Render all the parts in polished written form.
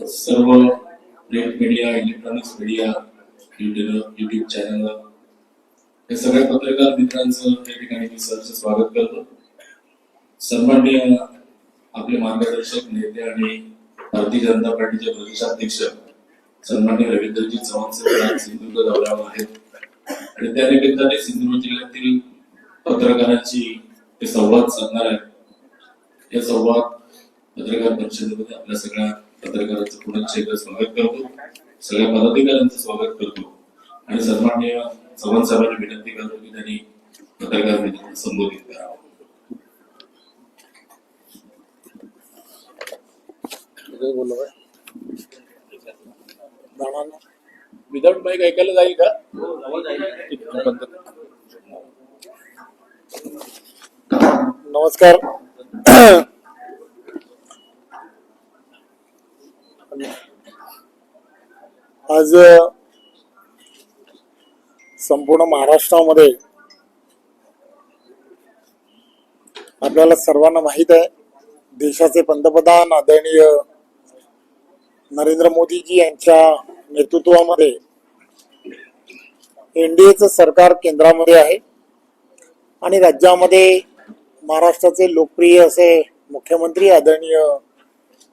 सर्व print media, electronics media, YouTube channel हे सगळ्या पत्रकार मित्रांचं या ठिकाणी मी सहर्ष स्वागत करतो. सन्माननीय आपले मार्गदर्शक नेते आणि भारतीय जनता पार्टीचे प्रदेशाध्यक्ष सन्माननीय रवींद्रजी चव्हाण साहेब आज सिंधुदुर्ग दौऱ्यावर आहेत आणि त्या निमित्ताने सिंधुदुर्ग जिल्ह्यातील पत्रकारांची ते संवाद साधणार आहेत. या संवाद पत्रकार परिषदेमध्ये आपल्या सगळ्या पत्रकारांचं पुन्हा एकदा स्वागत करतो, सगळ्या पदाधिकाऱ्यांचं स्वागत करतो आणि सन्माननीय चव्हाण साहेबांनी विनंती करतो की त्यांनी पत्रकार मित्रांना संबोधित करावं. विदाउट माईक ऐकायला जाईल का? नमस्कार. आज संपूर्ण महाराष्ट्रामध्ये आपल्याला सर्वांना माहित आहे, देशाचे पंतप्रधान आदरणीय नरेंद्र मोदीजी यांच्या नेतृत्वामध्ये एनडीएचं सरकार केंद्रामध्ये आहे आणि राज्यामध्ये महाराष्ट्राचे लोकप्रिय असे मुख्यमंत्री आदरणीय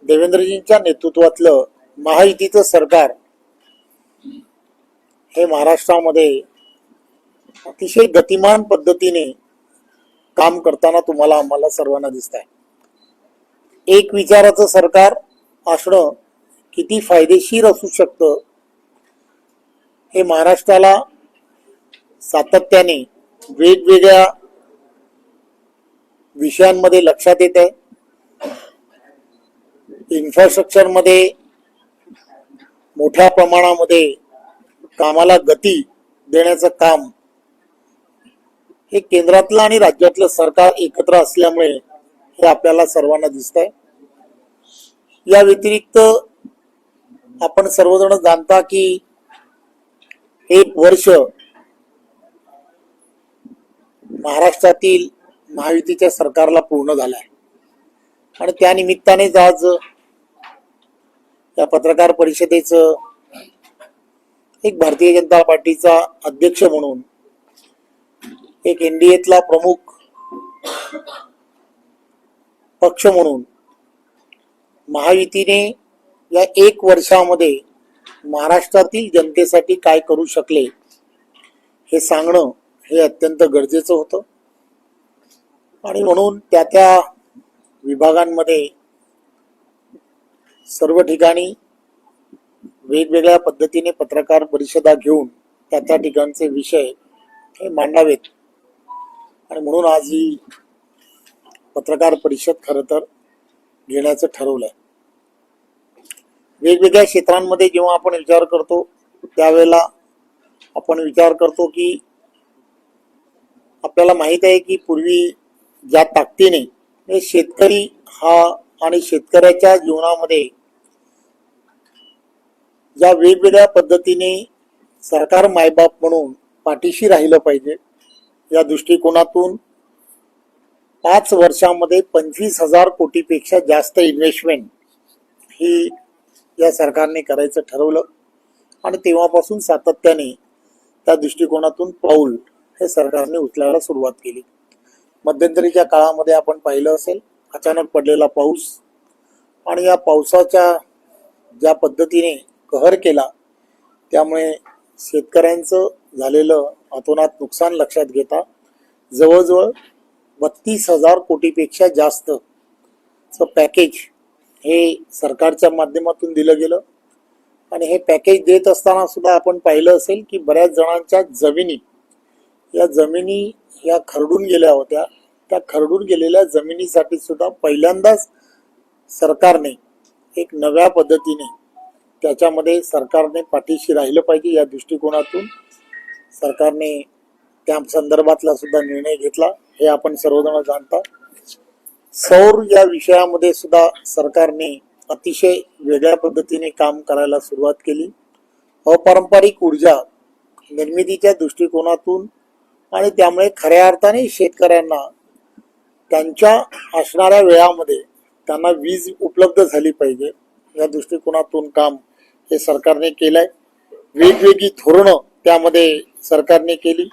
देवेंद्रजींच्या नेतृत्वातलं महायुतीचं सरकार हे महाराष्ट्रामध्ये अतिशय गतिमान पद्धतीने काम करताना तुम्हाला आम्हाला सर्वांना दिसत आहे. एक विचाराचं सरकार असणं किती फायदेशीर असू शकतं हे महाराष्ट्राला सातत्याने वेगवेगळ्या विषयांमध्ये लक्षात येत आहे. इन्फ्रास्ट्रक्चर मध्ये मोठ्या प्रमाणामध्ये कामाला गती देण्याचं काम हे केंद्रातलं आणि राज्यातलं सरकार एकत्र असल्यामुळे हे आपल्याला सर्वांना दिसत आहे. या व्यतिरिक्त आपण सर्वजण जाणता की एक वर्ष महाराष्ट्रातील महायुतीच्या सरकारला पूर्ण झालं आहे आणि त्या निमित्तानेच आज या पत्रकार परिषदेचं एक भारतीय जनता पार्टीचा अध्यक्ष म्हणून, एक एनडीएतला प्रमुख पक्ष म्हणून महायुतीने या एक वर्षामध्ये महाराष्ट्रातील जनतेसाठी काय करू शकले हे सांगणं हे अत्यंत गरजेचं होतं. आणि म्हणून त्या विभागांमध्ये सर्व ठिकाणी वेगवेगळ्या पद्धतीने पत्रकार परिषदा घेऊन त्या ठिकाणचे विषय हे मांडावेत आणि म्हणून आज ही पत्रकार परिषद खरं तर घेण्याचं ठरवलंय. वेगवेगळ्या क्षेत्रांमध्ये जेव्हा आपण विचार करतो त्यावेळेला आपण विचार करतो की आपल्याला माहित आहे की पूर्वी ज्या ताकदीने शेतकरी हा आणि शेतकऱ्याच्या जीवनामध्ये ज्या वेगवेगळ्या पद्धतीने सरकार मायबाप म्हणून पाठीशी राहिलं पाहिजे, या दृष्टिकोनातून 5 वर्षामध्ये 25,000 कोटीपेक्षा जास्त इन्व्हेस्टमेंट ही या सरकारने करायचं ठरवलं आणि तेव्हापासून सातत्याने त्या दृष्टिकोनातून पाऊल हे सरकारने उचलायला सुरुवात केली. मध्यंतरीच्या काळामध्ये आपण पाहिलं असेल अचानक पडलेला पाऊस आणि या पावसाच्या ज्या पद्धतीने कहर केला त्यामुळे शेतकऱ्यांचं झालेलं अतोनात नुकसान लक्षात घेता जवळजवळ 32,000 कोटीपेक्षा जास्त पॅकेज हे सरकारच्या माध्यमातून दिलं गेलं. आणि हे पॅकेज देत असताना सुद्धा आपण पाहिलं असेल की बऱ्याच जणांच्या जमिनी या खरडून गेल्या होत्या. त्या खरडून गेलेल्या जमिनीसाठी सुद्धा पहिल्यांदाच सरकारने एक नव्या पद्धतीने त्याच्यामध्ये सरकारने पाठीशी राहिलं पाहिजे या दृष्टिकोनातून सरकारने त्या संदर्भातला सुद्धा निर्णय घेतला हे आपण सर्वजण जाणता. सौर या विषयामध्ये सुद्धा सरकारने अतिशय वेगळ्या पद्धतीने काम करायला सुरुवात केली. अपारंपरिक ऊर्जा निर्मितीच्या दृष्टिकोनातून आणि त्यामुळे खऱ्या अर्थाने शेतकऱ्यांना त्यांच्या असणाऱ्या वेळामध्ये त्यांना वीज उपलब्ध झाली पाहिजे या दृष्टिकोनातून काम हे सरकारने केलंय. वेगवेगळी धोरणं त्यामध्ये सरकारने केली.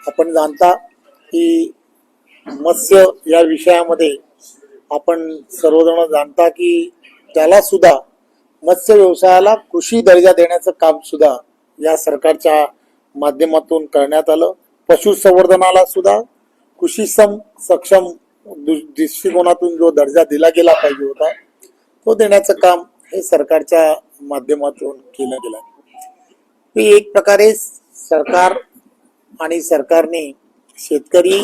आपण जाणता की मत्स्य या विषयामध्ये आपण सर्वजण जाणता की त्याला सुद्धा मत्स्य व्यवसायाला कृषी दर्जा देण्याचं काम सुद्धा या सरकारच्या माध्यमातून करण्यात आलं. पशुसंवर्धनाला सुद्धा कृषी सक्षम दृष्टिकोनातून जो दर्जा दिला गेला पाहिजे होता तो देण्याचं काम हे सरकारच्या माध्यमातून केलं गेलं. हे एक प्रकारे सरकार आणि सरकारने शेतकरी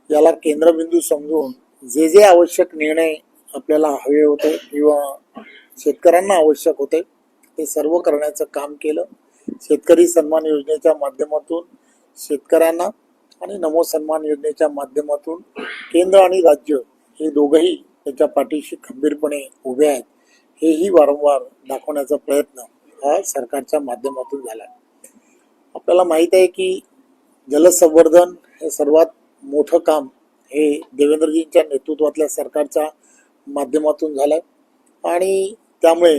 याला केंद्रबिंदू समजून जे जे आवश्यक निर्णय आपल्याला हवे होते किंवा शेतकऱ्यांना आवश्यक होते ते सर्व करण्याचं काम केलं. शेतकरी सन्मान योजनेच्या माध्यमातून शेतकऱ्यांना आणि नमो सन्मान योजनेच्या माध्यमातून केंद्र आणि राज्य हे दोघंही त्याच्या पाठीशी खंबीरपणे उभे आहेत हेही वारंवार दाखवण्याचा प्रयत्न हा सरकारच्या माध्यमातून झाला. आपल्याला माहित आहे की जलसंवर्धन हे सर्वात मोठं काम हे देवेंद्रजींच्या नेतृत्वातल्या सरकारच्या माध्यमातून झालंय आणि त्यामुळे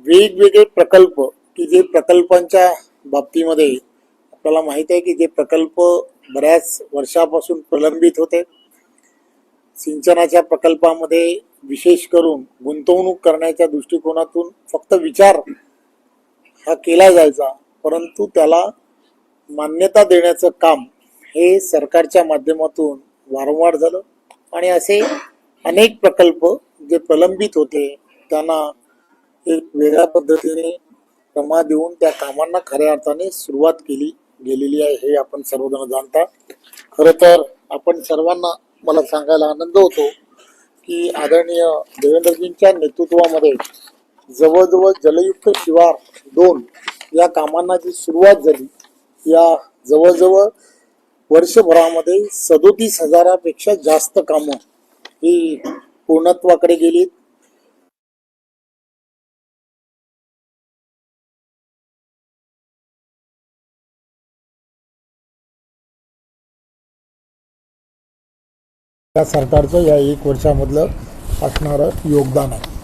वेगवेगळे प्रकल्प की जे प्रकल्पांच्या बाबतीमध्ये आपल्याला माहित आहे की जे प्रकल्प बऱ्याच वर्षापासून प्रलंबित होते. सिंचनाच्या प्रकल्पामध्ये विशेष करून गुंतवणूक करण्याच्या दृष्टिकोनातून फक्त विचार हा केला जायचा, परंतु त्याला मान्यता देण्याचं काम हे सरकारच्या माध्यमातून वारंवार झालं आणि असे अनेक प्रकल्प जे प्रलंबित होते त्यांना एक वेगळ्या पद्धतीने रमा देऊन त्या कामांना खऱ्या अर्थाने सुरुवात केली गेलेली आहे हे आपण सर्वजण जाणता. खरं तर आपण सर्वांना मला सांगायला आनंद होतो की आदरणीय देवेंद्रजींच्या नेतृत्वामध्ये जवळजवळ जलयुक्त शिवार 2 या कामांना जी सुरुवात झाली या जवळजवळ वर्षभरामध्ये 37,000पेक्षा जास्त कामं ही पूर्णत्वाकडे गेली. या सरकारचं या 1 वर्षामधलं असणारं योगदान आहे.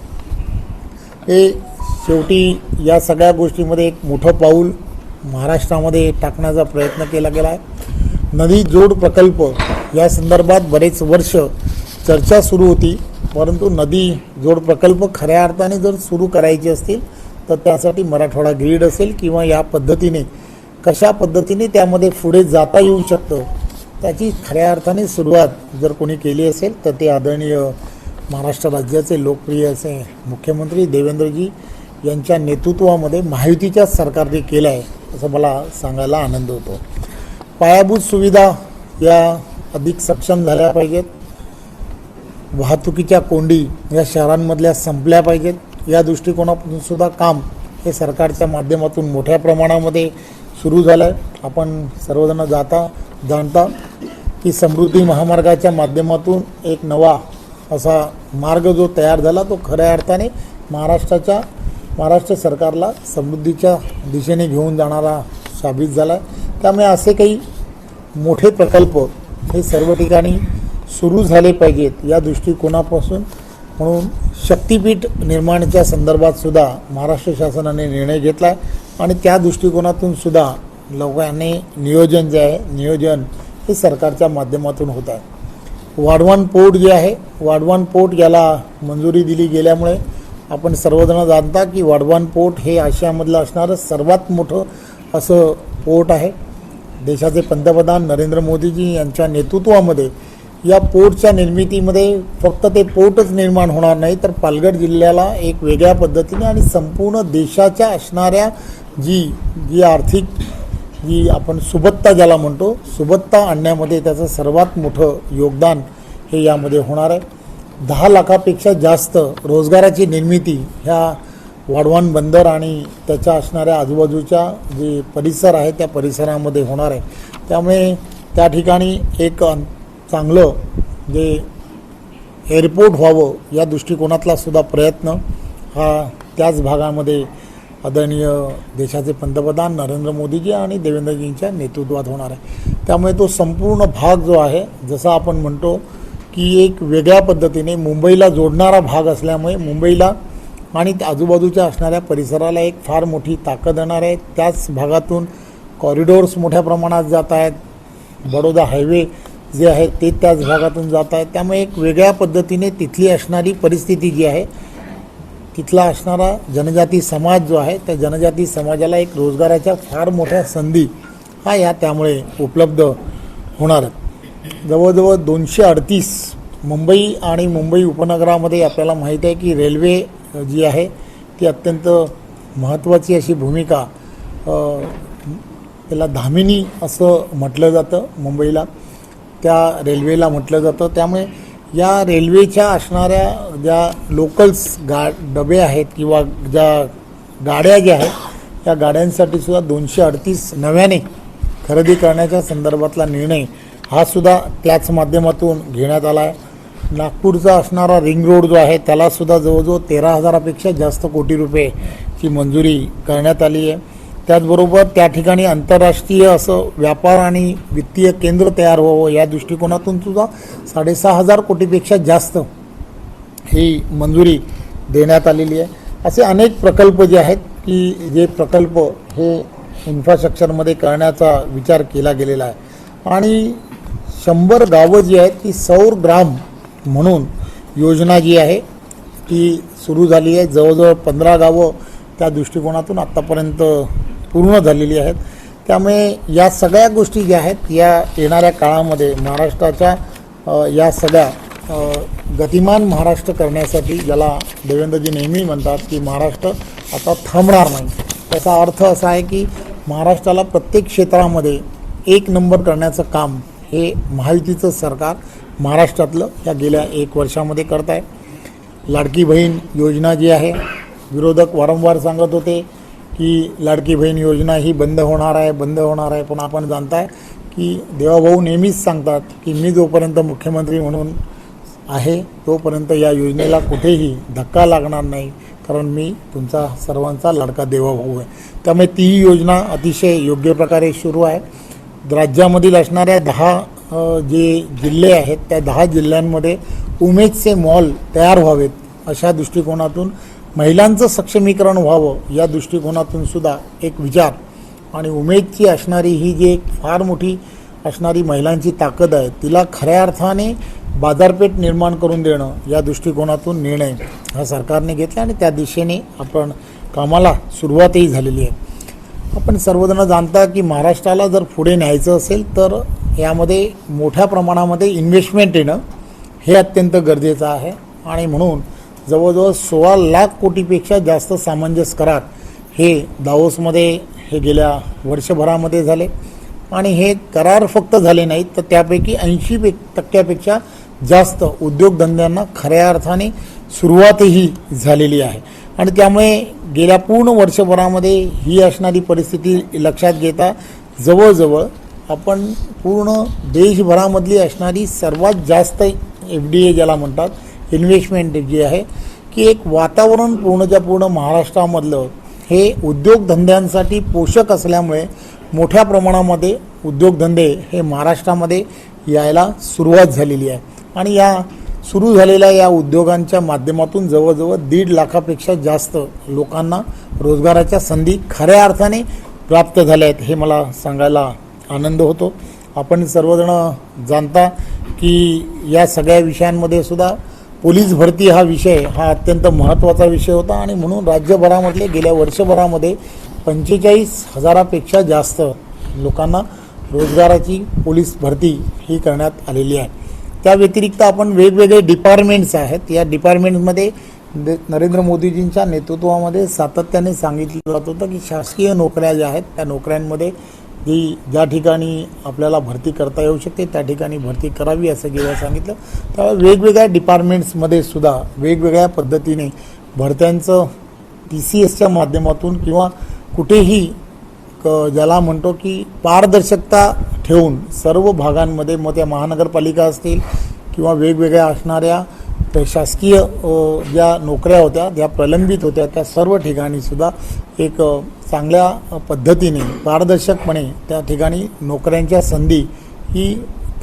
हे शेवटी या सगळ्या गोष्टीमध्ये एक मोठं पाऊल महाराष्ट्रामध्ये टाकण्याचा प्रयत्न केला गेला आहे. नदी जोड प्रकल्प या संदर्भात बरेच वर्ष चर्चा सुरू होती, परंतु नदी जोड प्रकल्प खऱ्या अर्थाने जर सुरू करायचे असतील तर त्यासाठी मराठवाडा ग्रीड असेल किंवा या पद्धतीने कशा पद्धतीने त्यामध्ये पुढे जाता येऊ शकतं त्याची खऱ्या अर्थाने सुरुवात जर कोणी केली असेल तर ते आदरणीय महाराष्ट्र राज्याचे लोकप्रिय असे मुख्यमंत्री देवेंद्रजी यांच्या नेतृत्वामध्ये महायुतीच्या सरकारने केलं आहे असं मला सांगायला आनंद होतो. पायाभूत सुविधा या अधिक सक्षम झाल्या पाहिजेत. वाहतुकीच्या कोंडी या शहरांमधल्या संपल्या पाहिजेत. या दृष्टिकोनातून सुद्धा काम हे सरकारच्या माध्यमातून मोठ्या प्रमाणामध्ये सुरू झालं आहे. आपण सर्वजण जाणता की समृद्धी महामार्गाच्या माध्यमातून एक नवा असा मार्ग जो तयार झाला तो खऱ्या अर्थाने महाराष्ट्र सरकारला समृद्धीच्या दिशेने घेऊन जाणारा साबित झाला. त्यामुळे असे काही मोठे प्रकल्प हे सर्व ठिकाणी सुरू झाले पाहिजेत या दृष्टिकोनापासून. म्हणून शक्तीपीठ निर्माणाच्या संदर्भात सुद्धा महाराष्ट्र शासनाने निर्णय घेतला आहे आणि त्या दृष्टिकोनातून सुद्धा लोकांनी नियोजन हे सरकारच्या माध्यमातून होत आहे. वाढवण पोर्ट जे आहे वाढवण पोर्ट याला मंजुरी दिली गेल्यामुळे आपण सर्वजण जाणता की वाढवण पोर्ट हे आशियामधलं असणारं सर्वात मोठं असं पोर्ट आहे. देशाचे पंतप्रधान नरेंद्र मोदीजी यांच्या नेतृत्वामध्ये या पोर्टच्या निर्मितीमध्ये फक्त ते पोर्टच निर्माण होणार नाही तर पालघर जिल्ह्याला एक वेगळ्या पद्धतीने आणि संपूर्ण देशाच्या असणाऱ्या जी आर्थिक जी आपण सुबत्ता ज्याला म्हणतो सुबत्ता आणण्यामध्ये त्याचं सर्वात मोठं योगदान हे यामध्ये होणार आहे. 10 लाखापेक्षा जास्त रोजगाराची निर्मिती ह्या वाढवण बंदर आणि त्याच्या असणाऱ्या आजूबाजूच्या जे परिसर आहे त्या परिसरामध्ये होणार आहे. त्यामुळे त्या ठिकाणी एक चांगलं जे एअरपोर्ट व्हावं या दृष्टिकोनातला सुद्धा प्रयत्न हा त्याच भागामध्ये आदरणीय देशाचे पंतप्रधान नरेंद्र मोदीजी आणि देवेंद्रजींच्या नेतृत्वात होणार आहे. त्यामुळे तो संपूर्ण भाग जो आहे जसं आपण म्हणतो की एक वेगळ्या पद्धतीने मुंबईला जोडणारा भाग असल्यामुळे मुंबईला आणि आजूबाजूच्या असणाऱ्या परिसराला एक फार मोठी ताकद येणार आहे. त्याच भागातून कॉरिडॉर्स मोठ्या प्रमाणात जात आहेत. बडोदा हायवे जे आहे ते त्याच भागातून जात आहेत. त्यामुळे एक वेगळ्या पद्धतीने तिथली असणारी परिस्थिती जी आहे, तिथला असणारा जनजाती समाज जो आहे त्या जनजाती समाजाला एक रोजगाराच्या फार मोठ्या संधी हा या त्यामुळे उपलब्ध होणार आहेत. जवळजवळ 238 मुंबई आणि मुंबई उपनगरामध्ये आपल्याला माहीत आहे की रेल्वे जी आहे ती अत्यंत महत्त्वाची अशी भूमिका त्याला धामिनी असं म्हटलं जातं. मुंबईला त्या रेल्वेला म्हटलं जातं. त्यामुळे या रेल्वेच्या असणाऱ्या ज्या लोकल्स डबे आहेत किंवा ज्या गाड्या ज्या आहेत त्या गाड्यांसाठी सुद्धा 238 नव्याने खरेदी करण्याच्या संदर्भातला निर्णय हा सुद्धा त्याच माध्यमातून घेण्यात आला आहे. नागपूरचा असणारा रिंग रोड जो आहे त्यालासुद्धा जवळजवळ 13,000पेक्षा जास्त कोटी रुपयेची मंजुरी करण्यात आली आहे. त्याचबरोबर त्या ठिकाणी आंतरराष्ट्रीय असं व्यापार आणि वित्तीय केंद्र तयार व्हावं या दृष्टिकोनातून सुद्धा 6,500 कोटीपेक्षा जास्त ही मंजुरी देण्यात आलेली आहे. असे अनेक प्रकल्प जे आहेत की जे प्रकल्प हे इन्फ्रास्ट्रक्चरमध्ये करण्याचा विचार केला गेलेला आहे. आणि 100 गावं जी आहेत ती सौर ग्राम म्हणून योजना जी आहे ती सुरू झाली आहे. जवळजवळ 15 गावं त्या दृष्टिकोनातून आत्तापर्यंत पूर्ण झालेली आहेत. त्यामुळे या सगळ्या गोष्टी ज्या आहेत या येणाऱ्या काळामध्ये महाराष्ट्राच्या या सगळ्या गतिमान महाराष्ट्र करण्यासाठी, ज्याला देवेंद्रजी नेहमी म्हणतात की महाराष्ट्र आता थांबणार नाही, त्याचा अर्थ असा आहे की महाराष्ट्राला प्रत्येक क्षेत्रामध्ये एक नंबर करण्याचं काम हे महायुतीचं सरकार महाराष्ट्रातलं या गेल्या 1 वर्षामध्ये करत आहे. लाडकी बहीण योजना जी आहे, विरोधक वारंवार सांगत होते की लाडकी बहीण योजना ही बंद होणार आहे, बंद होणार आहे. पण आपण जाणताय की देवाभाऊ नेहमीच सांगतात की मी जोपर्यंत मुख्यमंत्री म्हणून आहे तोपर्यंत या योजनेला कुठेही धक्का लागणार नाही, कारण मी तुमचा सर्वांचा लाडका देवाभाऊ आहे. त्यामुळे ती योजना अतिशय योग्य प्रकारे सुरू आहे. राज्यामधील असणाऱ्या 10 जे जिल्हे आहेत त्या 10 जिल्ह्यांमध्ये उमेदचे मॉल तयार व्हावेत अशा दृष्टिकोनातून, महिलांचं सक्षमीकरण व्हावं या दृष्टिकोनातून सुद्धा एक विचार, आणि उमेदची असणारी ही जी एक फार मोठी असणारी महिलांची ताकद आहे तिला खऱ्या अर्थाने बाजारपेठ निर्माण करून देणं या दृष्टिकोनातून निर्णय हा सरकारने घेतला आणि त्या दिशेने आपण कामाला सुरुवातही झालेली आहे. आपण सर्वजण जाणता की महाराष्ट्राला जर पुढे न्यायचं असेल तर यामध्ये मोठ्या प्रमाणामध्ये इन्व्हेस्टमेंट येणं हे अत्यंत गरजेचं आहे. आणि म्हणून जवळजवळ 16 लाख कोटीपेक्षा जास्त सामंजस्य करार हे दावोसमध्ये हे गेल्या वर्षभरामध्ये झाले. आणि हे करार फक्त झाले नाहीत तर त्यापैकी 80% जास्त उद्योगधंद्यांना खऱ्या अर्थाने सुरुवातही झालेली आहे. आणि त्यामुळे गेल्या पूर्ण वर्षभरामध्ये ही असणारी परिस्थिती लक्षात घेता जवळजवळ आपण पूर्ण देशभरामधली असणारी सर्वात जास्त FDA ज्याला म्हणतात इन्व्हेस्टमेंट जी आहे की एक वातावरण पूर्णच्या पूर्ण महाराष्ट्रामधलं हे उद्योगधंद्यांसाठी पोषक असल्यामुळे मोठ्या प्रमाणामध्ये उद्योगधंदे हे महाराष्ट्रामध्ये यायला सुरुवात झालेली आहे. आणि या सुरू झालेल्या या उद्योगांच्या माध्यमातून जवळजवळ 1.5 लाखापेक्षा जास्त लोकांना रोजगाराच्या संधी खऱ्या अर्थाने प्राप्त झाल्या आहेत हे मला सांगायला आनंद होतो. आपण सर्वजण जाणता की या सगळ्या विषयांमध्ये सुद्धा पोलीस भरती हा विषय हा अत्यंत महत्त्वाचा विषय होता. आणि म्हणून राज्यभरामधले गेल्या वर्षभरामध्ये 45,000पेक्षा जास्त लोकांना रोजगाराची पोलीस भरती ही करण्यात आलेली आहे. त्या व्यतिरिक्त आपण वेगवेगळे डिपार्टमेंट्स आहेत, या डिपार्टमेंटमध्ये नरेंद्र मोदीजींच्या नेतृत्वामध्ये सातत्याने सांगितलं जात होतं की शासकीय नोकऱ्या ज्या आहेत त्या नोकऱ्यांमध्ये ज्या ठिकाणी आपल्याला भरती करता येऊ शकते त्या ठिकाणी भरती करावी असं जेव्हा सांगितलं त्यावेळी वेगवेगळ्या डिपार्टमेंट्समध्ये सुद्धा वेगवेगळ्या पद्धतीने भरत्यांचं TCSच्या माध्यमातून किंवा कुठेही ज्याला म्हणतो की पारदर्शकता ठेवून सर्व भागांमध्ये, मग त्या महानगरपालिका असतील किंवा वेगवेगळ्या असणाऱ्या शासकीय ज्या नोकऱ्या होत्या ज्या प्रलंबित होत्या त्या सर्व ठिकाणी सुद्धा एक चांगल्या पद्धतीने पारदर्शकपणे त्या ठिकाणी नोकऱ्यांच्या संधी ही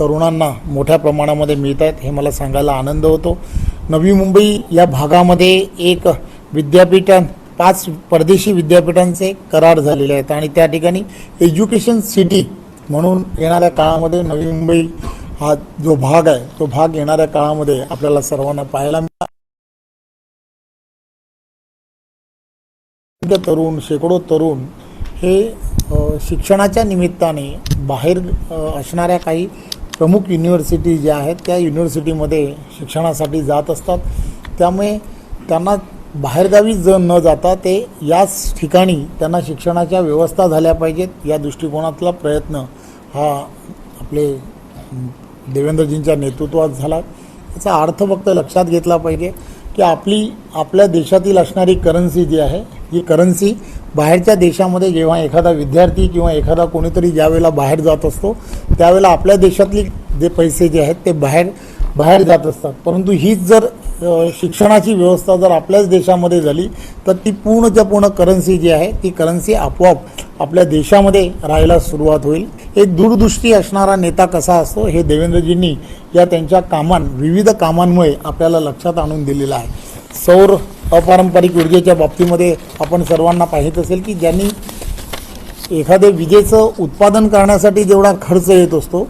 तरुणांना मोठ्या प्रमाणामध्ये मिळत आहेत हे मला सांगायला आनंद होतो. नवी मुंबई या भागामध्ये एक विद्यापीठ 5 परदेशी विद्यापीठांचे करार झालेले आहेत आणि त्या ठिकाणी एज्युकेशन सिटी म्हणून येणाऱ्या काळामध्ये नवी मुंबई हा जो भाग आहे तो भाग येणाऱ्या काळामध्ये आपल्याला सर्वांना पाहायला मिळाला. तरुण शेकडो तरुण हे शिक्षणाच्या निमित्ताने बाहेर असणाऱ्या काही प्रमुख युनिव्हर्सिटी ज्या आहेत त्या युनिव्हर्सिटीमध्ये शिक्षणासाठी जात असतात. त्यामुळे त्यांना बाहेरगावी न जाता ते याच ठिकाणी त्यांना शिक्षणाच्या व्यवस्था झाल्या पाहिजेत या दृष्टिकोनातला प्रयत्न हा आपले देवेंद्रजींच्या नेतृत्वात झाला. याचा अर्थ फक्त लक्षात घेतला पाहिजे की आपल्या देशातील असणारी करन्सी जी आहे ही करन्सी बाहेरच्या देशामध्ये जेव्हा एखादा विद्यार्थी किंवा एखादा कोणीतरी ज्यावेळेला बाहेर जात असतो त्यावेळेला आपल्या देशातली जे पैसे जे आहेत ते बाहेर जात असतात. परंतु हीच जर शिक्षणाची व्यवस्था जर आपल्याच देशामध्ये झाली तर ती पूर्णच्या पूर्ण करन्सी जी आहे ती करन्सी आपोआप आपल्या देशामध्ये राहायला सुरुवात होईल. एक दूरदृष्टी असणारा नेता कसा असतो हे देवेंद्रजींनी या त्यांच्या विविध कामांमुळे आपल्याला लक्षात आणून दिलेलं आहे. सौर अपारंपरिक ऊर्जेच्या बाबतीमध्ये आपण सर्वांना पाहित असेल की ज्यांनी एखाद्या विजेचं उत्पादन करण्यासाठी जेवढा खर्च येत असतो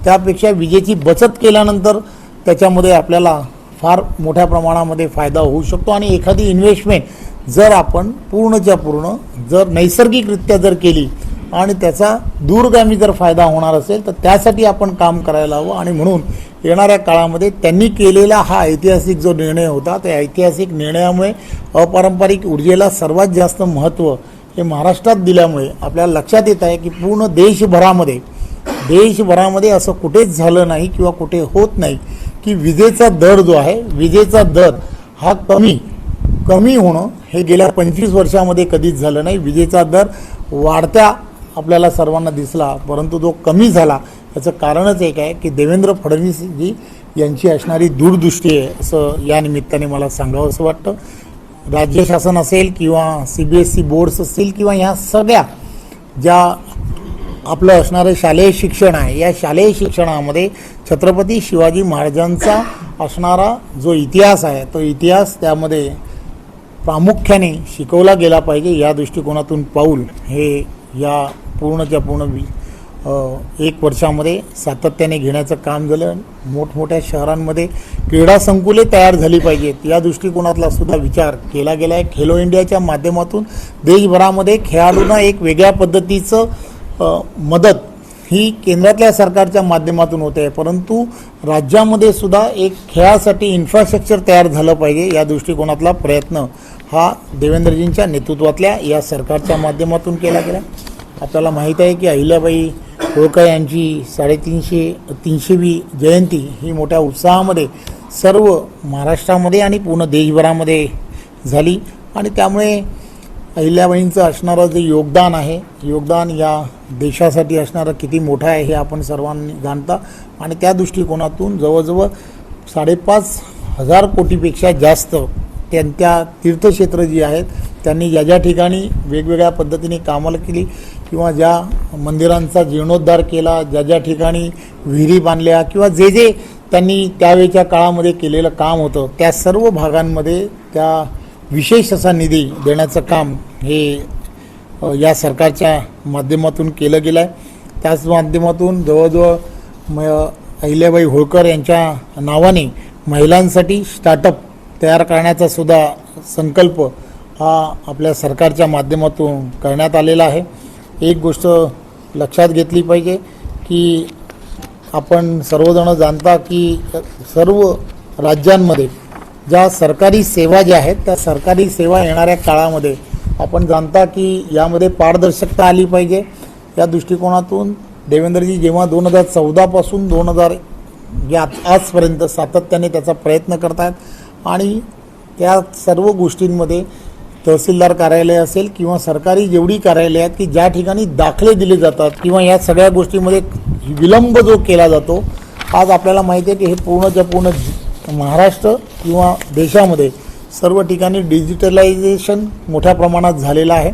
त्यापेक्षा विजेची बचत केल्यानंतर त्याच्यामध्ये आपल्याला फार मोठ्या प्रमाणामध्ये फायदा होऊ शकतो. आणि एखादी इन्व्हेस्टमेंट जर आपण पूर्णच्या पूर्ण जर नैसर्गिकरित्या जर केली आणि त्याचा दूरगामी जर फायदा होणार असेल तर त्यासाठी आपण काम करायला हवं. आणि म्हणून येणाऱ्या काळामध्ये त्यांनी केलेला हा ऐतिहासिक जो निर्णय होता त्या ऐतिहासिक निर्णयामुळे अपारंपरिक ऊर्जेला सर्वात जास्त महत्त्व हे महाराष्ट्रात दिल्यामुळे आपल्याला लक्षात येत आहे की पूर्ण देशभरामध्ये असं कुठेच झालं नाही किंवा कुठे होत नाही की विजेचा दर जो आहे विजेचा दर हा कमी होणं हे गेल्या 25 वर्षामध्ये कधीच झालं नाही. विजेचा दर वाढत्या आपल्याला सर्वांना दिसला परंतु जो कमी झाला याचं कारणच एक आहे की देवेंद्र फडणवीसजी यांची असणारी दूरदृष्टी आहे असं या निमित्ताने मला सांगावं असं वाटतं. राज्य शासन असेल किंवा CBSE बोर्ड्स असतील किंवा ह्या सगळ्या ज्या आपलं असणारं शालेय शिक्षण आहे या शालेय शिक्षणामध्ये छत्रपती शिवाजी महाराजांचा असणारा जो इतिहास आहे तो इतिहास त्यामध्ये प्रामुख्याने शिकवला गेला पाहिजे. या दृष्टिकोनातून पाऊल हे या पूर्णच्या पूर्ण 1 वर्षामध्ये सातत्याने घेण्याचं काम झालं. मोठमोठ्या शहरांमध्ये क्रीडा संकुले तयार झाली पाहिजेत या दृष्टिकोनातला सुद्धा विचार केला गेला आहे. खेलो इंडियाच्या माध्यमातून देशभरामध्ये खेळाडूंना एक वेगळ्या पद्धतीचं मदत ही केंद्रातल्या सरकारच्या माध्यमातून होते परंतु राज्यामध्ये सुद्धा एक खेळासाठी इन्फ्रास्ट्रक्चर तयार झालं पाहिजे या दृष्टिकोनातला प्रयत्न हा देवेंद्रजींच्या नेतृत्वातल्या या सरकारच्या माध्यमातून केला गेला. आपल्याला माहीत आहे की अहिल्याबाई होळकर यांची 350वी जयंती ही मोठ्या उत्साहामध्ये सर्व महाराष्ट्रामध्ये आणि पूर्ण देशभरामध्ये झाली आणि त्यामुळे अहिल्याबाईंचं असणारं जे योगदान या देशासाठी असणारं किती मोठं आहे हे आपण सर्वांनी जाणता. आणि त्या दृष्टिकोनातून जवळजवळ 5,500 कोटीपेक्षा जास्त त्यांच्या तीर्थक्षेत्र जी आहेत त्यांनी ज्या ठिकाणी वेगवेगळ्या पद्धतीने कामाला केली किंवा ज्या मंदिरांचा जीर्णोद्धार केला ज्या ठिकाणी विहिरी बांधल्या किंवा जे त्यांनी त्यावेळच्या काळामध्ये केलेलं काम होतं त्या सर्व भागांमध्ये त्या विशेष असा निधी देण्याचं काम हे या सरकारच्या माध्यमातून केलं गेलं आहे. त्याच माध्यमातून जवळजवळ अहिल्याबाई होळकर यांच्या नावाने महिलांसाठी स्टार्टअप तयार करण्याचा सुद्धा संकल्प हा आपल्या सरकारच्या माध्यमातून करण्यात आलेला आहे. एक गोष्ट लक्षात घेतली पाहिजे की आपण सर्वजण जाणता की सर्व राज्यांमध्ये ज्या सरकारी सेवा ज्या आहेत त्या सरकारी सेवा येणाऱ्या काळामध्ये आपण जाणता की यामध्ये पारदर्शकता आली पाहिजे. या दृष्टिकोनातून देवेंद्रजी जेव्हा 2014 पासून 2000 या आजपर्यंत सातत्याने त्याचा प्रयत्न करत आहेत आणि त्या सर्व गोष्टींमध्ये तहसीलदार कार्यालय असेल किंवा सरकारी जेवढी कार्यालय आहेत की ज्या ठिकाणी दाखले दिले जातात किंवा या सगळ्या गोष्टीमध्ये विलंब जो केला जातो आज आपल्याला माहिती आहे की हे पूर्णच्या पूर्ण महाराष्ट्र किंवा देशामध्ये सर्व ठिकाणी डिजिटलायझेशन मोठ्या प्रमाणात झालेलं आहे.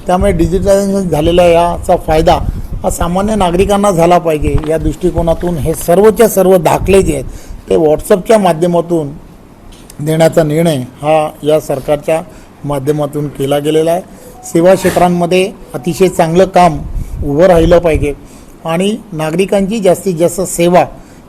त्यामुळे डिजिटलायझेशन झालेला याचा फायदा हा सामान्य नागरिकांना झाला पाहिजे. या दृष्टिकोनातून हे सर्वच्या सर्व दाखले जे आहेत ते व्हॉट्सअपच्या माध्यमातून देण्याचा निर्णय हा या सरकारच्या माध्यमातून केला गेलेला आहे. सेवा क्षेत्रांमध्ये अतिशय चांगलं काम उभं राहिलं पाहिजे आणि नागरिकांची जास्तीत जास्त सेवा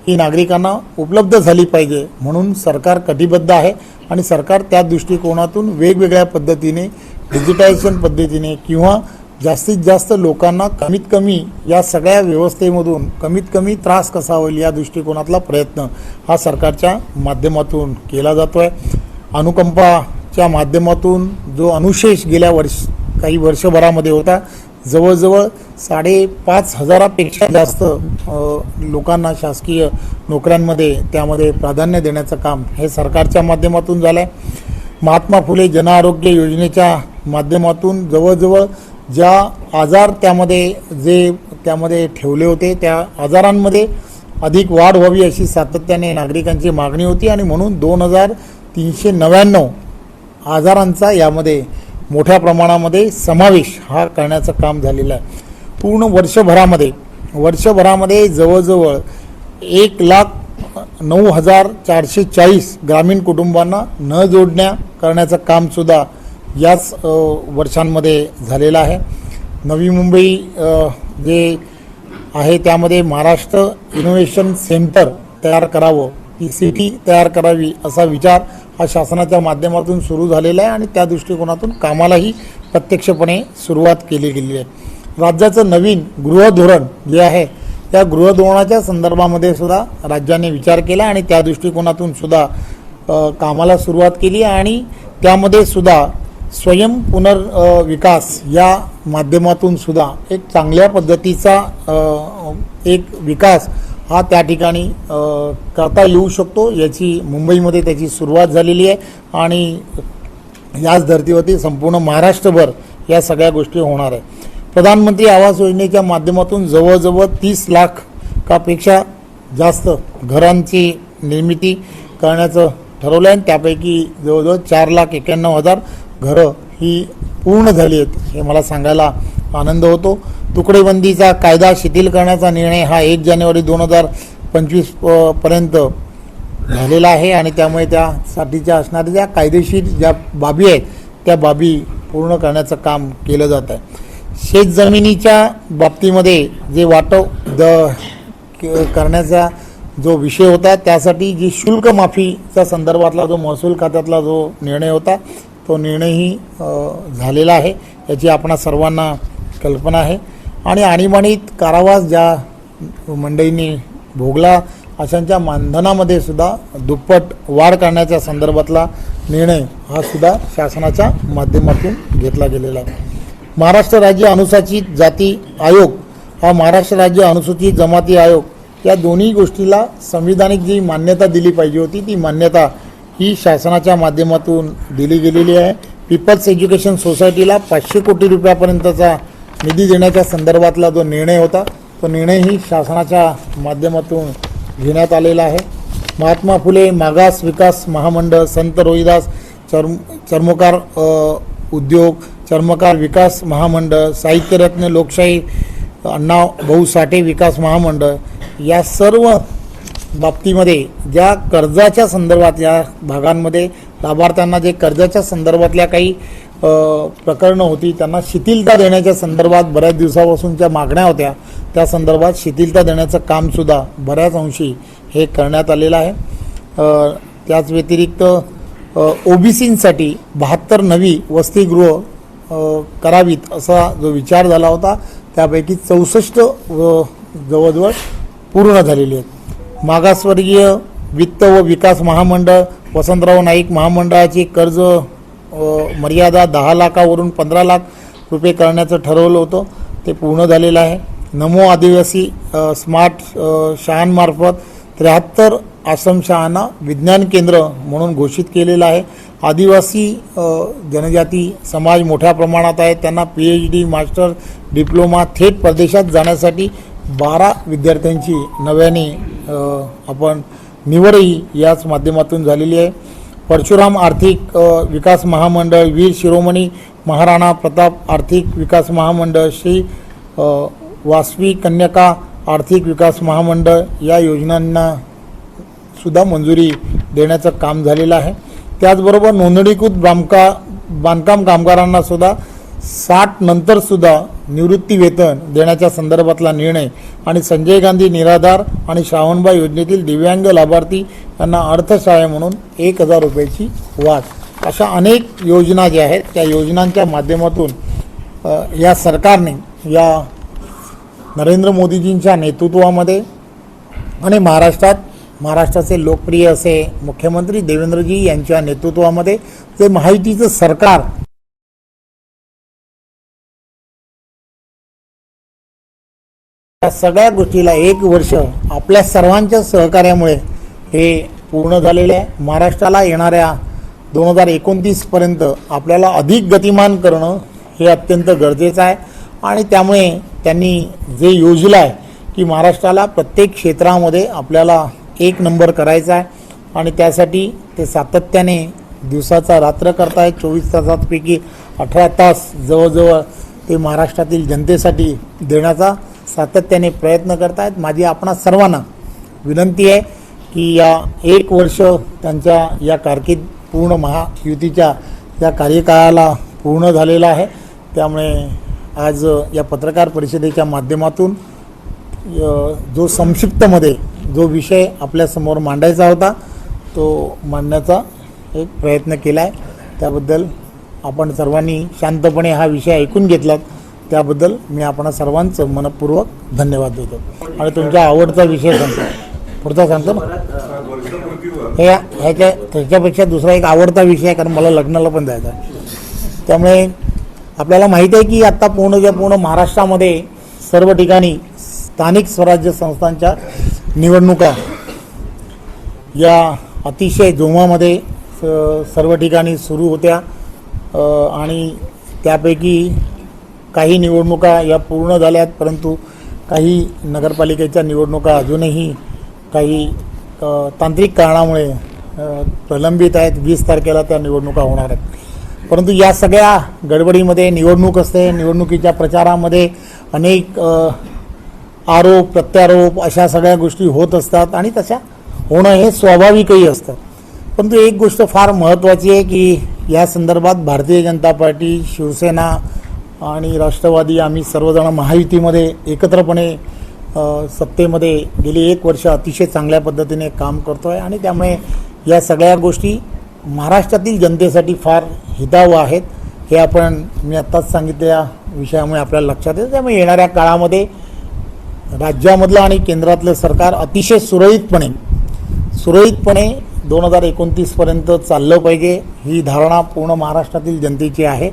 ही नागरिकांना उपलब्ध झाली पाहिजे म्हणून सरकार कटिबद्ध आहे आणि सरकार त्या दृष्टिकोनातून वेगवेगळ्या पद्धतीने डिजिटायझेशन पद्धतीने किंवा जास्तीत जास्त लोकांना कमीत कमी या सगळ्या व्यवस्थेमधून कमीत कमी त्रास कसा होईल या दृष्टिकोनातला प्रयत्न हा सरकारच्या माध्यमातून केला जातो आहे. अनुकंपाच्या माध्यमातून जो अनुशेष गेल्या काही वर्षभरामध्ये होता, जवळजवळ 5,500पेक्षा जास्त लोकांना शासकीय नोकऱ्यांमध्ये त्यामध्ये प्राधान्य देण्याचं काम हे सरकारच्या माध्यमातून झालं आहे. महात्मा फुले जनआरोग्य योजनेच्या माध्यमातून जवळजवळ ज्या आजार त्यामध्ये ठेवले होते त्या आजारांमध्ये अधिक वाढ व्हावी अशी सातत्याने नागरिकांची मागणी होती आणि म्हणून 2,399 आजारांचा यामध्ये मोठ्या प्रमाणामध्ये समावेश हा करण्याचं काम झालेलं आहे. पूर्ण वर्षभरामध्ये जवळजवळ 1,09,440 ग्रामीण कुटुंबांना न जोडण्या करण्याचं कामसुद्धा याच वर्षांमध्ये झालेलं आहे. नवी मुंबई जे आहे त्यामध्ये महाराष्ट्र इनोव्हेशन सेंटर तयार करावं, ती सिटी तयार करावी असा विचार हा शासनाच्या माध्यमातून सुरू झालेला आहे आणि त्या दृष्टिकोनातून कामालाही प्रत्यक्षपणे सुरुवात केली गेली आहे. राज्याचं नवीन गृहधोरण जे आहे त्या गृहधोरणाच्या संदर्भामध्ये सुद्धा राज्याने विचार केला आणि त्या दृष्टिकोनातून सुद्धा कामाला सुरुवात केली आणि त्यामध्ये सुद्धा स्वयं पुनर्विकास या माध्यमातून सुद्धा एक चांगल्या पद्धतीचा एक विकास हा त्या ठिकाणी करता येऊ शकतो याची मुंबईमध्ये त्याची सुरुवात झालेली आहे आणि याच धर्तीवरती संपूर्ण महाराष्ट्रभर या सगळ्या गोष्टी होणार आहे. प्रधानमंत्री आवास योजनेच्या माध्यमातून जवळजवळ 30 लाखापेक्षा जास्त घरांची निर्मिती करण्याचं ठरवलं आहे. त्यापैकी जवळजवळ 4,91,000 घरं ही पूर्ण झाली आहेत हे मला सांगायला आनंद होतो. तुकडेबंदीचा कायदा शिथिल करण्याचा निर्णय हा 1 जानेवारी 2025 पर्यंत झालेला आहे आणि त्यामुळे त्यासाठीच्या असणाऱ्या ज्या कायदेशीर ज्या बाबी आहेत त्या बाबी पूर्ण करण्याचं काम केलं जात आहे. शेतजमिनीच्या बाबतीमध्ये जे वाटप करण्याचा जो विषय होता त्यासाठी जी शुल्क माफीच्या संदर्भातला जो महसूल खात्यातला जो निर्णय होता तो निर्णयही झालेला आहे याची आपणा सर्वांना कल्पना आहे. आणि आणीबाणीत कारावास ज्या मंडळींनी भोगला अशांच्या मानधनामध्ये सुद्धा दुप्पट वाढ करण्याच्या संदर्भातला निर्णय हा सुद्धा शासनाच्या माध्यमातून घेतला गेलेला आहे. महाराष्ट्र राज्य अनुसूचित जाती आयोग हा महाराष्ट्र राज्य अनुसूचित जमाती आयोग या दोन्ही गोष्टीला संविधानिक जी मान्यता दिली पाहिजे होती ती मान्यता ही शासनाच्या माध्यमातून दिली गेलेली आहे. पीपल्स एज्युकेशन सोसायटीला 500 कोटी रुपयापर्यंतचा निधी देण्याच्या संदर्भातला जो निर्णय होता तो निर्णयही शासनाच्या माध्यमातून घेण्यात आलेला आहे. महात्मा फुले मागास विकास महामंडळ, संत रोहिदास चर्मकार उद्योग, चर्मकार विकास महामंडळ, साहित्यरत्न लोकशाही अण्णा भाऊ साठे विकास महामंडळ या सर्व बाबतीमध्ये ज्या कर्जाच्या संदर्भात या भागांमध्ये लाभार्थ्यांना जे कर्जाच्या संदर्भातल्या काही प्रकरणं होती त्यांना शिथिलता देण्याच्या संदर्भात बऱ्याच दिवसापासूनच्या मागण्या होत्या त्या संदर्भात शिथिलता देण्याचं कामसुद्धा बऱ्याच अंशी हे करण्यात आलेलं आहे. त्याच व्यतिरिक्त ओबीसींसाठी 72 नवी वसतिगृह करावीत असा जो विचार झाला होता त्यापैकी 64 जवळजवळ पूर्ण झालेली आहेत. मागासवर्गीय वित्त व विकास महामंडळ, वसंतराव नाईक महामंडळाची कर्ज मर्यादा 10 लाखावरून 15 लाख रुपये करण्याचं ठरवलं होतं ते पूर्ण झालेलं आहे. नमो आदिवासी स्मार्ट शाळांमार्फत 73 आश्रमशाळांना विज्ञान केंद्र म्हणून घोषित केलेलं आहे. आदिवासी जनजाती समाज मोठ्या प्रमाणात आहे त्यांना PhD मास्टर डिप्लोमा थेट परदेशात जाण्यासाठी 12 विद्यार्थ्यांची नव्याने आपण निवडही याच माध्यमातून झालेली आहे. परशुराम आर्थिक विकास महामंडळ, वीर शिरोमणी महाराणा प्रताप आर्थिक विकास महामंडळ, श्री वासवी कन्यका आर्थिक विकास महामंडळ या योजनांना सुद्धा मंजुरी देण्याचं काम झालेलं आहे. त्याचबरोबर नोंदणीकृत बांधकाम कामगारांना सुद्धा 60 नंतर सुद्धा निवृत्ती वेतन देण्याच्या संदर्भातला निर्णय आणि संजय गांधी निराधार आणि श्रावणबाई योजनेतील दिव्यांग लाभार्थी यांना अर्थसहाय्य म्हणून 1000 रुपयाची वाढ, अशा अनेक योजना ज्या आहेत त्या योजनांच्या माध्यमातून या सरकारने या नरेंद्र मोदीजींच्या नेतृत्वामध्ये आणि महाराष्ट्राचे लोकप्रिय असे मुख्यमंत्री देवेंद्रजी यांच्या नेतृत्वामध्ये जे महायुतीचं सरकार या सगळ्या गोष्टीला 1 वर्ष आपल्या सर्वांच्या सहकार्यामुळे हे पूर्ण झालेले आहे. महाराष्ट्राला येणाऱ्या 2029 पर्यंत आपल्याला अधिक गतिमान करणं हे अत्यंत गरजेचं आहे आणि त्यामुळे त्यांनी जे योजलं आहे की महाराष्ट्राला प्रत्येक क्षेत्रामध्ये आपल्याला 1 नंबर करायचा आहे आणि त्यासाठी ते सातत्याने दिवसाचा रात्र करतायत. 24 तासांपैकी 18 तास जवळजवळ ते महाराष्ट्रातील जनतेसाठी देण्याचा सातत्याने प्रयत्न करतायत. माझी आपणा सर्वांना विनंती आहे की या 1 वर्ष त्यांच्या या कारकीर्द पूर्ण महायुतीच्या या कार्यकाळाला पूर्ण झालेला आहे. त्यामुळे आज या पत्रकार परिषदेच्या माध्यमातून जो संक्षिप्तमध्ये जो विषय आपल्यासमोर मांडायचा होता तो मांडण्याचा एक प्रयत्न केला आहे. त्याबद्दल आपण सर्वांनी शांतपणे हा विषय ऐकून घेतलात त्याबद्दल मी आपण सर्वांचं मनपूर्वक धन्यवाद देतो. आणि तुमचा आवडता विषय सांगतो, पुढचा सांगतो ना, त्याच्यापेक्षा दुसरा एक आवडता विषय आहे कारण मला लग्नाला पण जायचं आहे. त्यामुळे आपल्याला माहीत आहे की आत्ता पूर्ण महाराष्ट्रामध्ये सर्व ठिकाणी स्थानिक स्वराज्य संस्थांच्या निवडणुका या अतिशय जोमामध्ये सर्व ठिकाणी सुरू होत्या आणि त्यापैकी काही निवडणुका या पूर्ण झाल्यात, परंतु काही नगरपालिकेच्या निवडणुका अजूनही काही तांत्रिक कारणामुळे प्रलंबित आहेत. 20 तारखेला त्या निवडणुका होणार आहेत. परंतु या सगळ्या गडबडीमध्ये निवडणूक असते, निवडणुकीच्या प्रचारामध्ये अनेक आरोप प्रत्यारोप अशा सगळ्या गोष्टी होत असतात आणि तशा होणं हे स्वाभाविकही असतं. परंतु एक गोष्ट फार महत्त्वाची आहे की या संदर्भात भारतीय जनता पार्टी, शिवसेना आणि राष्ट्रवादी आम्ही सर्वजण महायुतीमध्ये एकत्रपणे सत्तेमध्ये गेली 1 वर्ष अतिशय चांगल्या पद्धतीने काम करतो आहे आणि त्यामुळे या सगळ्या गोष्टी महाराष्ट्रातील जनतेसाठी फार हितावह आहेत. हे मी आत्ताच सांगितलेल्या विषयामुळे आपल्याला लक्षात येतं. त्यामुळे येणाऱ्या काळामध्ये राज्यामधलं आणि केंद्रातलं सरकार अतिशय सुरळीतपणे 2029 पर्यंत चाललं पाहिजे ही धारणा पूर्ण महाराष्ट्रातील जनतेची आहे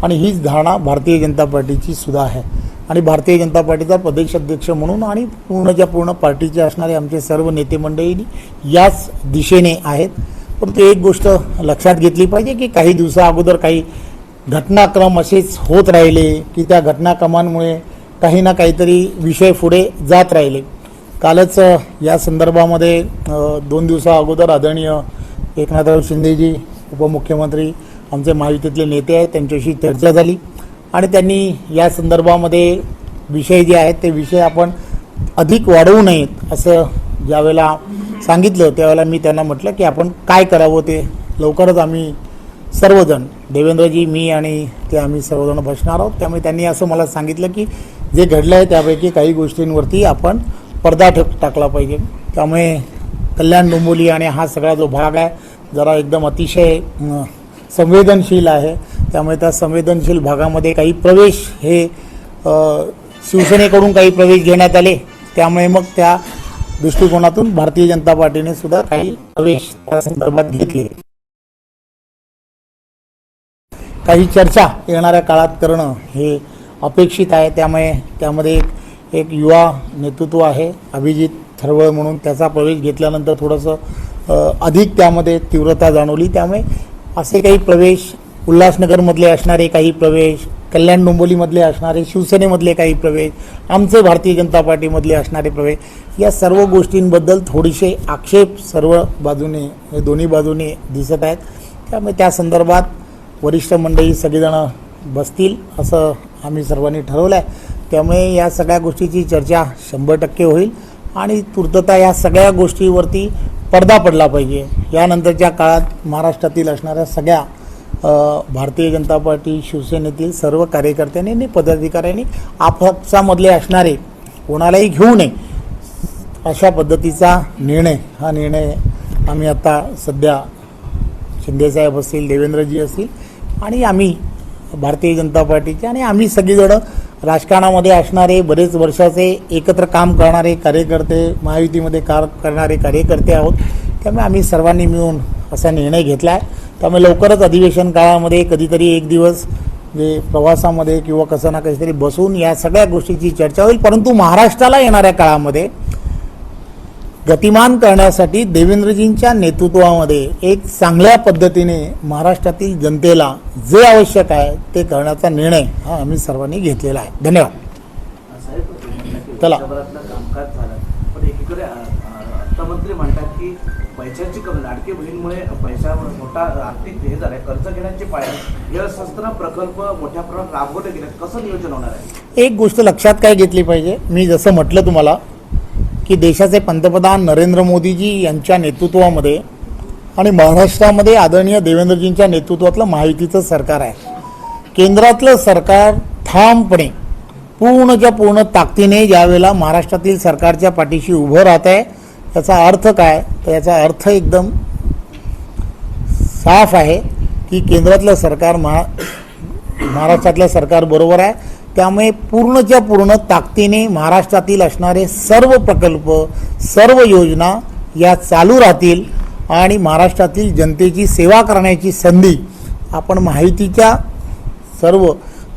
आणि हीच धारणा भारतीय जनता पार्टीची सुद्धा आहे. आणि भारतीय जनता पार्टीचा प्रदेशाध्यक्ष म्हणून आणि पूर्ण पार्टीचे असणारे आमचे सर्व नेते मंडळी याच दिशेने आहेत. परंतु एक गोष्ट लक्षात घेतली पाहिजे की काही दिवसा अगोदर काही घटनाक्रम असेच होत राहिले की त्या घटनाक्रमांमुळे काही ना काहीतरी विषय पुढे जात राहिले. कालच या संदर्भामध्ये 2 दिवसा अगोदर आदरणीय एकनाथराव शिंदेजी उपमुख्यमंत्री आमचे महायुतीतले नेते आहेत त्यांच्याशी चर्चा झाली आणि त्यांनी या संदर्भामध्ये विषय जे आहेत ते विषय आपण अधिक वाढवू नयेत असं ज्यावेळेला सांगितलं त्यावेळेला मी त्यांना म्हटलं की आपण काय करावं ते लवकरच आम्ही सर्वजण देवेंद्रजी मी आणि ते आम्ही सर्वजण बसणार आहोत. त्यामुळे त्यांनी असं मला सांगितलं की जे घडलं आहे त्यापैकी काही गोष्टींवरती आपण पडदा टाकला पाहिजे. त्यामुळे कल्याण डोंबिवली आणि हा सगळा जो भाग आहे जरा एकदम अतिशय संवेदनशील आहे. त्यामुळे त्या संवेदनशील भागामध्ये काही प्रवेश हे शिवसेनेकडून काही प्रवेश घेण्यात आले. त्यामुळे मग त्या दृष्टिकोनातून भारतीय जनता पार्टीने सुद्धा काही प्रवेश त्या संदर्भात घेतले. काही चर्चा येणाऱ्या काळात करणं हे अपेक्षित आहे. त्यामुळे त्यामध्ये एक युवा नेतृत्व आहे अभिजित थरवळ म्हणून, त्याचा प्रवेश घेतल्यानंतर थोडंसं अधिक त्यामध्ये तीव्रता जाणवली. त्यामुळे असे काही प्रवेश उल्हासनगरमधले असणारे काही प्रवेश, कल्याण डोंबिवलीमधले असणारे, शिवसेनेमधले काही प्रवेश, आमचे भारतीय जनता पार्टीमधले असणारे प्रवेश, या सर्व गोष्टींबद्दल थोडेसे आक्षेप सर्व बाजूने दोन्ही बाजूने दिसत आहेत. त्यामुळे त्या संदर्भात वरिष्ठ मंडळी सगळेजण बसतील असं आम्ही सर्वांनी ठरवलं आहे. त्यामुळे या सगळ्या गोष्टीची चर्चा 100% होईल आणि तूर्तता या सगळ्या गोष्टीवरती पडदा पडला पाहिजे. यानंतरच्या काळात महाराष्ट्रातील असणाऱ्या सगळ्या भारतीय जनता पार्टी शिवसेनेतील सर्व कार्यकर्त्यांनी आणि पदाधिकाऱ्यांनी आपापसामधले असणारे कोणालाही घेऊ नये अशा पद्धतीचा हा निर्णय आम्ही आता सध्या शिंदेसाहेब असतील, देवेंद्रजी असतील आणि आम्ही भारतीय जनता पार्टीचे आणि आम्ही सगळीजणं राजकारणामध्ये असणारे बरेच वर्षाचे एकत्र काम करणारे कार्यकर्ते, महायुतीमध्ये करणारे कार्यकर्ते आहोत. त्यामुळे आम्ही सर्वांनी मिळून असा निर्णय घेतला आहे. त्यामुळे लवकरच अधिवेशन काळामध्ये कधीतरी एक दिवस जे प्रवासामध्ये किंवा कसं ना कधीतरी बसून या सगळ्या गोष्टीची चर्चा होईल. परंतु महाराष्ट्राला येणाऱ्या काळामध्ये गतिमान करण्यासाठी देवेंद्रजींच्या नेतृत्वामध्ये एक चांगल्या पद्धतीने महाराष्ट्रातील जनतेला जे आवश्यक आहे ते करण्याचा निर्णय हा आम्ही सर्वांनी घेतलेला आहे. धन्यवाद. चला. देशभरातलं कामकाज झालं, पण एकीकडे अर्थमंत्री म्हणतात की पैशाची कमी, लाडकी बहीणमुळे पैशावर मोठा आर्थिक हे झालाय, कर्ज घेण्याची पायरी, हे असताना प्रकल्प मोठ्या प्रमाणात राबवले गेले, कसं नियोजन होणार आहे? एक गोष्ट लक्षात काय घेतली पाहिजे, मी जसं म्हटलं तुम्हाला की देशाचे पंतप्रधान नरेंद्र मोदीजी यांच्या नेतृत्वामध्ये आणि महाराष्ट्रामध्ये आदरणीय देवेंद्रजींच्या नेतृत्वातलं महायुतीचं सरकार आहे. केंद्रातलं सरकार ठामपणे पूर्णच्या पूर्ण ताकदीने ज्यावेळेला महाराष्ट्रातील सरकारच्या पाठीशी उभं राहत आहे. याचा अर्थ काय, तर याचा अर्थ एकदम साफ आहे की केंद्रातलं सरकार महाराष्ट्रातलं सरकार बरोबर आहे. त्यामुळे पूर्णच्या पूर्ण ताकदीने महाराष्ट्रातील असणारे सर्व प्रकल्प, सर्व योजना या चालू राहतील आणि महाराष्ट्रातील जनतेची सेवा करण्याची संधी आपण महायुतीच्या सर्व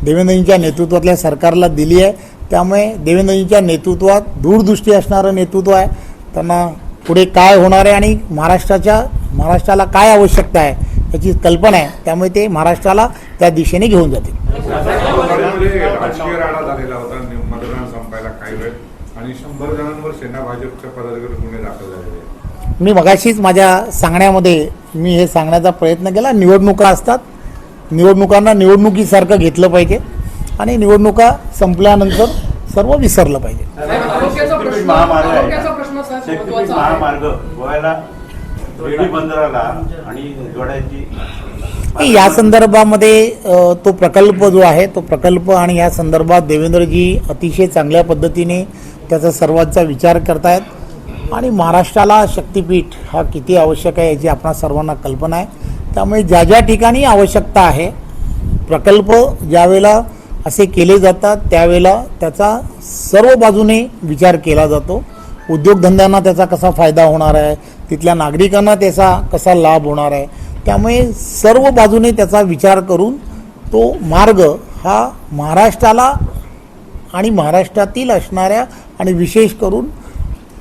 देवेंद्रजींच्या नेतृत्वातल्या सरकारला दिली आहे. त्यामुळे देवेंद्रजींच्या नेतृत्वात दूरदृष्टी असणारं नेतृत्व आहे. त्यांना पुढे काय होणार आहे आणि महाराष्ट्राला काय आवश्यकता आहे याची कल्पना आहे. त्यामुळे ते महाराष्ट्राला त्या दिशेने घेऊन जातील. राजकीय राडा झालेला होता मतदान संपायला काही वेळ आणि 100 जणांवर सेना भाजपच्या पदाधिकारी गुन्हे दाखल झालेले. मी मगाशीच माझ्या सांगण्यामध्ये मी हे सांगण्याचा प्रयत्न केला. निवडणुका असतात, निवडणुकांना निवडणुकीसारखं घेतलं पाहिजे आणि निवडणुका संपल्यानंतर सर्व विसरलं पाहिजे. महामार्ग गोव्याला रेडी बंदराला आणि जोडायची या संदर्भामध्ये तो प्रकल्प जो आहे तो प्रकल्प आणि या संदर्भात देवेंद्रजी अतिशय चांगल्या पद्धतीने त्याचा सर्वांचा विचार करतायत आणि महाराष्ट्राला शक्तिपीठ हा किती आवश्यक आहे याची आपणा सर्वांना कल्पना आहे. त्यामुळे ज्या ज्या ठिकाणी आवश्यकता आहे प्रकल्प ज्यावेळेला असे केले जातात त्यावेळेला त्याचा सर्व बाजूने विचार केला जातो. उद्योगधंद्यांना त्याचा कसा फायदा होणार आहे, तिथल्या नागरिकांना त्याचा कसा लाभ होणार आहे. त्यामुळे सर्व बाजूने त्याचा विचार करून तो मार्ग हा महाराष्ट्राला आणि महाराष्ट्रातील असणाऱ्या आणि विशेष करून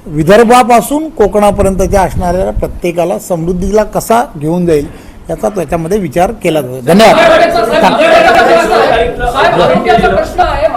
विदर्भापासून कोकणापर्यंतच्या असणाऱ्या प्रत्येकाला समृद्धीला कसा घेऊन जाईल याचा त्याच्यामध्ये विचार केला जातो. धन्यवाद. आरोग्याचा प्रश्न आहे.